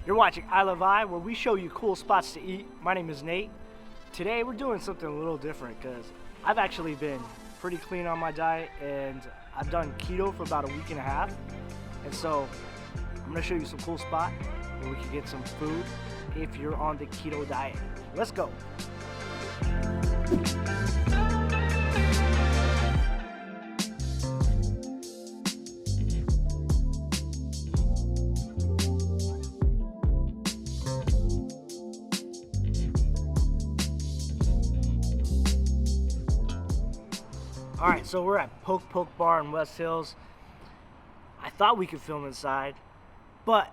You're watching I Love I, where we show you cool spots to eat. My name is Nate. Today we're doing something a little different because I've actually been pretty clean on my diet and I've done keto for about a week and a half. And so I'm gonna show you some cool spot where we can get some food if you're on the keto diet. Let's go. Alright, so we're at Poke Poke Bar in West Hills. I thought we could film inside, but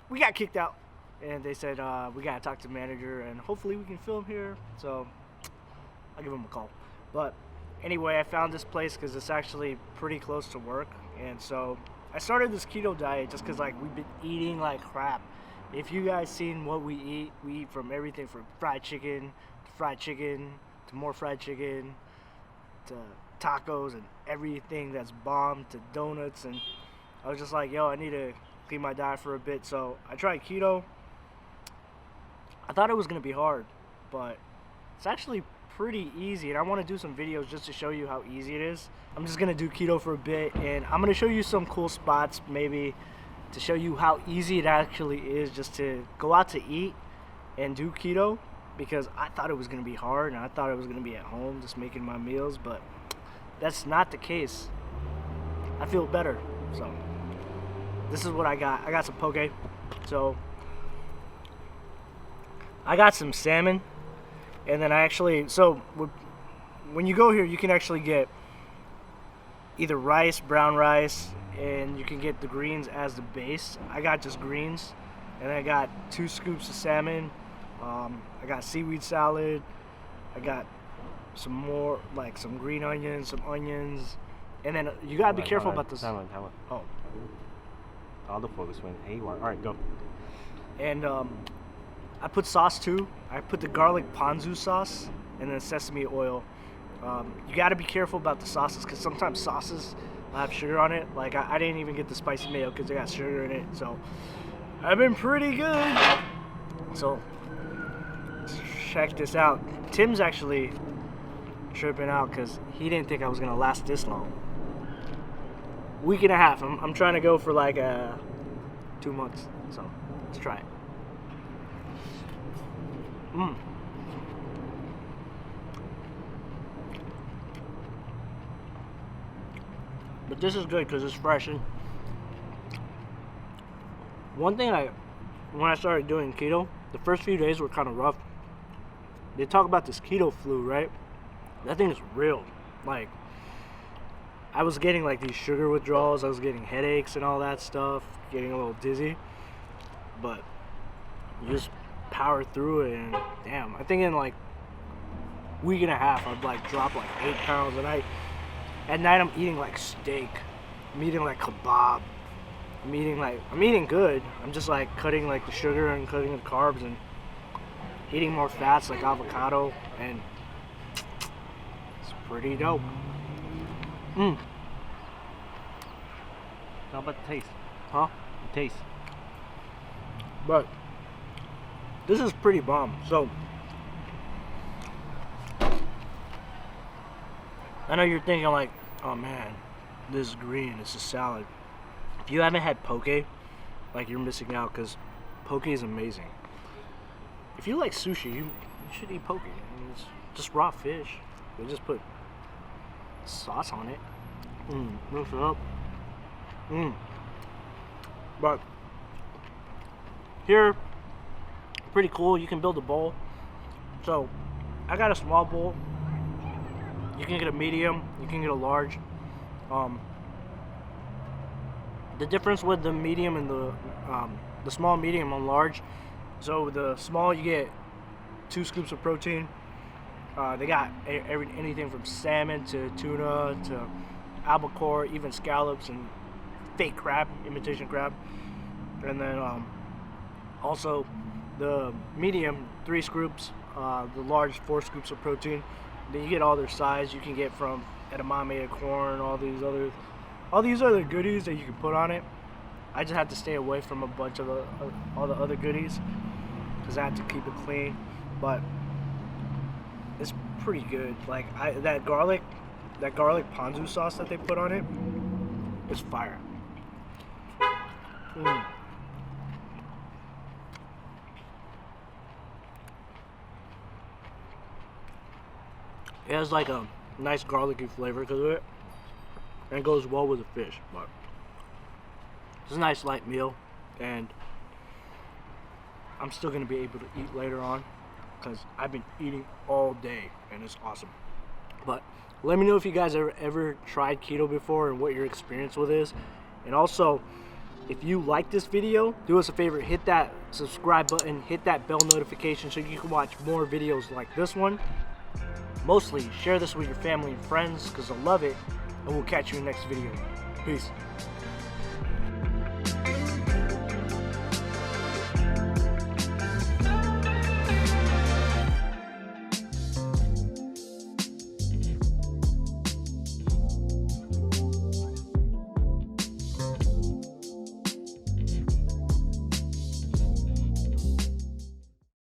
we got kicked out. And they said, we gotta talk to the manager and hopefully we can film here. So, I'll give them a call. But anyway, I found this place because it's actually pretty close to work. And so, I started this keto diet just because like we've been eating like crap. If you guys seen what we eat from everything from fried chicken to more fried chicken to tacos and everything that's bomb to donuts. And I was just like, yo, I need to clean my diet for a bit. So I tried keto. I thought it was gonna be hard, but it's actually pretty easy, and I want to do some videos just to show you how easy it is. I'm just gonna do keto for a bit, and I'm gonna show you some cool spots maybe to show you how easy it actually is just to go out to eat and do keto, because I thought it was gonna be hard and I thought it was gonna be at home just making my meals, but that's not the case. I feel better. So this is what I got. I got some poke. So I got some salmon, and then I actually, so when you go here, you can actually get either rice, brown rice, and you can get the greens as the base. I got just greens, and I got 2 scoops of salmon. I got seaweed salad. I got some more, like some green onions, some onions, and then you gotta be careful about this. Time on. Oh. All the focus went haywire. All right, go. And I put sauce too. I put the garlic ponzu sauce and then sesame oil. You got to be careful about the sauces because sometimes sauces have sugar on it. Like I didn't even get the spicy mayo because they got sugar in it. So I've been pretty good. So check this out. Tim's actually tripping out because he didn't think I was gonna last this long. Week and a half. I'm trying to go for like 2 months. So let's try it. But this is good because it's fresh. And one thing when I started doing keto, the first few days were kind of rough. They talk about this keto flu, right? That thing is real. Like, I was getting like these sugar withdrawals, I was getting headaches and all that stuff, getting a little dizzy. But you just power through it, and damn, I think in like week and a half I'd like drop like 8 pounds, and at night I'm eating like steak, I'm eating like kebab, I'm eating good. I'm just like cutting like the sugar and cutting the carbs and eating more fats like avocado, and it's pretty dope. How about the taste? Huh? The taste. But this is pretty bomb. So I know you're thinking like, oh man, this is green, this is salad. If you haven't had poke, like you're missing out, because poke is amazing. If you like sushi, you should eat poke. I mean, it's just raw fish. They just put sauce on it. Mix it up. But here, pretty cool. You can build a bowl. So I got a small bowl. You can get a medium, you can get a large. The difference with the medium and the small, medium, and large. So the small, you get 2 scoops of protein. They got anything from salmon to tuna to albacore, even scallops and fake crab, imitation crab. And then also the medium, 3 scoops, the large, 4 scoops of protein. Then you get all their size. You can get from edamame to corn, all these other goodies that you can put on it. I just had to stay away from a bunch of all the other goodies because I had to keep it clean. But it's pretty good. Like that garlic ponzu sauce that they put on it is fire. It has like a nice garlicky flavor because of it, and it goes well with the fish. But it's a nice light meal, and I'm still gonna be able to eat later on because I've been eating all day and it's awesome. But let me know if you guys ever tried keto before and what your experience with is. And also, if you like this video, do us a favor, hit that subscribe button, hit that bell notification so you can watch more videos like this one. Mostly share this with your family and friends because they'll love it, and we'll catch you in the next video. Peace.